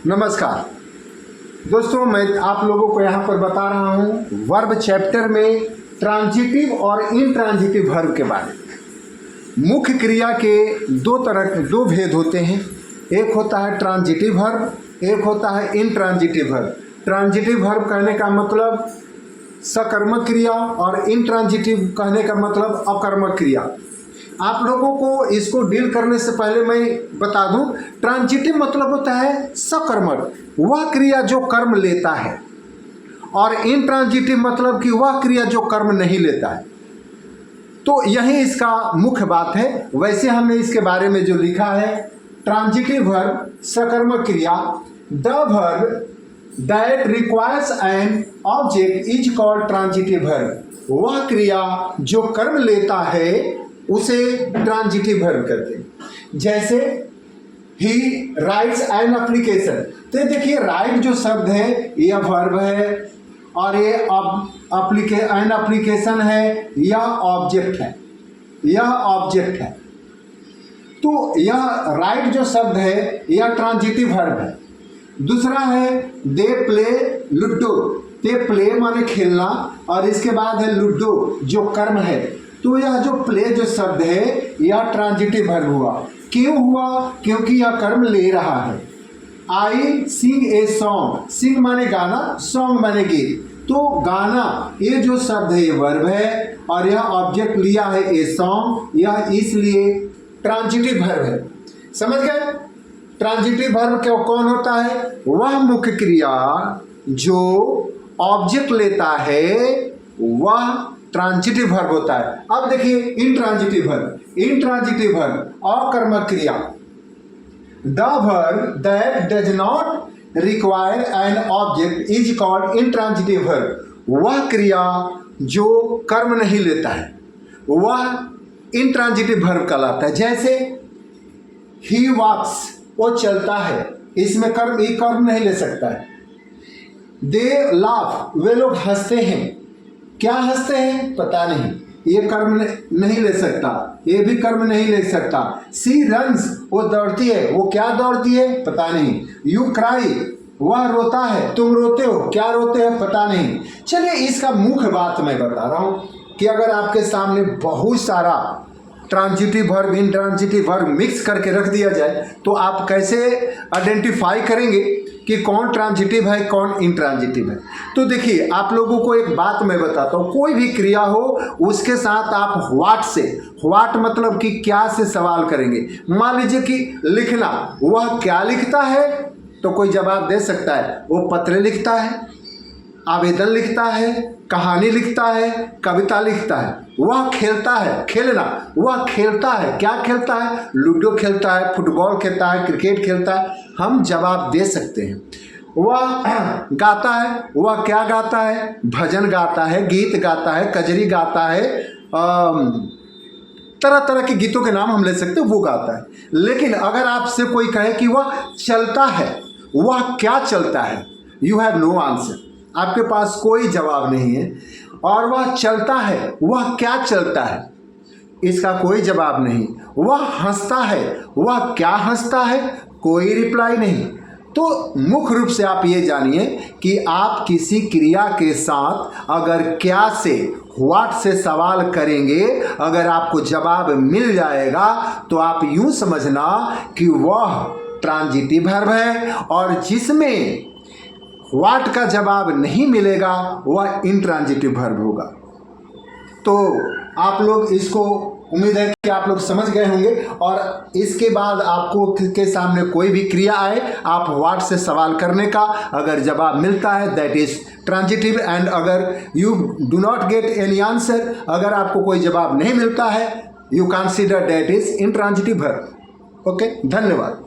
नमस्कार दोस्तों, मैं आप लोगों को यहाँ पर बता रहा हूँ वर्ब चैप्टर में ट्रांजिटिव और इनट्रांजिटिव वर्ब के बारे में। मुख्य क्रिया के दो भेद होते हैं। एक होता है ट्रांजिटिव वर्ब, एक होता है इनट्रांजिटिव वर्ब। ट्रांजिटिव वर्ब कहने का मतलब सकर्मक क्रिया और इनट्रांजिटिव कहने का मतलब अकर्मक क्रिया। आप लोगों को इसको डील करने से पहले मैं बता दूं, ट्रांजिटिव मतलब होता है सकर्मक, वह क्रिया जो कर्म लेता है, और इनट्रांजिटिव मतलब कि वह क्रिया जो कर्म नहीं लेता है। तो यही इसका मुख्य बात है। वैसे हमने इसके बारे में जो लिखा है, ट्रांजिटिव वर्ब सकर्मक क्रिया, the verb that requires an object is called transitive verb. वह क्रिया जो कर्म लेता है उसे ट्रांजिटिव वर्ब कहते हैं। जैसे ही राइट्स एन एप्लीकेशन, तो देखिए राइट जो शब्द है यह वर्ब है और ये एन एप्लीकेशन है, यह ऑब्जेक्ट है, यह ऑब्जेक्ट है। तो यह राइट जो शब्द है यह ट्रांजिटिव वर्ब है। दूसरा है they play ludo, they play माने खेलना और इसके बाद है लूडो जो कर्म है। तो यह जो प्ले जो शब्द है यह ट्रांजिटिव वर्ब हुआ। क्यों हुआ? क्योंकि यह कर्म ले रहा है। आई सिंग ए सॉन्ग, सिंग माने गाना, सॉन्ग माने गीत। तो गाना ये जो शब्द है ये वर्ब है और यह ऑब्जेक्ट लिया है ए सॉन्ग, यह इसलिए ट्रांजिटिव वर्ब है। समझ गए? ट्रांजिटिव वर्ब क्या कौन होता है? वह मुख्य क्रिया जो ऑब्जेक्ट लेता है वह ट्रांजिटिव वर्ब होता है। अब देखिए इनट्रांजिटिव वर्ब, इनट्रांजिटिव वर्ब अकर्मक क्रिया, the verb that does not require an object is called intransitive verb. वह क्रिया जो कर्म नहीं लेता है वह इनट्रांजिटिव वर्ब कहलाता है। जैसे ही वॉक्स, वो चलता है, इसमें कर्म नहीं ले सकता है। दे लाफ, वे लोग हंसते हैं। क्या हंसते हैं? पता नहीं, ये कर्म नहीं ले सकता, ये भी कर्म नहीं ले सकता। सी रन्स, वो दौड़ती है, वो क्या दौड़ती है? पता नहीं। यू क्राई, वह रोता है, तुम रोते हो, क्या रोते हो? पता नहीं। चलिए इसका मुख्य बात मैं बता रहा हूँ कि अगर आपके सामने बहुत सारा transitive verb intransitive verb mix करके रख दिया जाए तो आप कैसे आइडेंटिफाई करेंगे कि कौन ट्रांजिटिव है कौन इनट्रांजिटिव है? तो देखिए आप लोगों को एक बात मैं बताता हूँ, कोई भी क्रिया हो उसके साथ आप व्हाट से, व्हाट मतलब कि क्या से सवाल करेंगे। मान लीजिए कि लिखना, वह क्या लिखता है? तो कोई जवाब दे सकता है, वो पत्र लिखता है, आवेदन लिखता है, कहानी लिखता है, कविता लिखता है। वह खेलता है, खेलना, वह खेलता है, क्या खेलता है? लूडो खेलता है, फुटबॉल खेलता है, क्रिकेट खेलता है। हम जवाब दे सकते हैं। वह गाता है, वह क्या गाता है? भजन गाता है, गीत गाता है, कजरी गाता है, तरह तरह के गीतों के नाम हम ले सकते हैं, वो गाता है। लेकिन अगर आपसे कोई कहे कि वह चलता है, वह क्या चलता है? यू हैव नो आंसर, आपके पास कोई जवाब नहीं है। और वह चलता है, वह क्या चलता है? इसका कोई जवाब नहीं। वह हंसता है, वह क्या हंसता है? कोई रिप्लाई नहीं। तो मुख्य रूप से आप ये जानिए कि आप किसी क्रिया के साथ अगर क्या से, व्हाट से सवाल करेंगे, अगर आपको जवाब मिल जाएगा तो आप यूं समझना कि वह ट्रांजिटिव वर्ब है, और जिसमें व्हाट का जवाब नहीं मिलेगा वह इनट्रांजिटिव वर्ब होगा। तो आप लोग इसको, उम्मीद है कि आप लोग समझ गए होंगे। और इसके बाद आपको के सामने कोई भी क्रिया आए, आप व्हाट से सवाल करने का अगर जवाब मिलता है दैट इज ट्रांजिटिव, एंड अगर you do not get any answer, अगर आपको कोई जवाब नहीं मिलता है, you consider that is intransitive verb. Okay, धन्यवाद।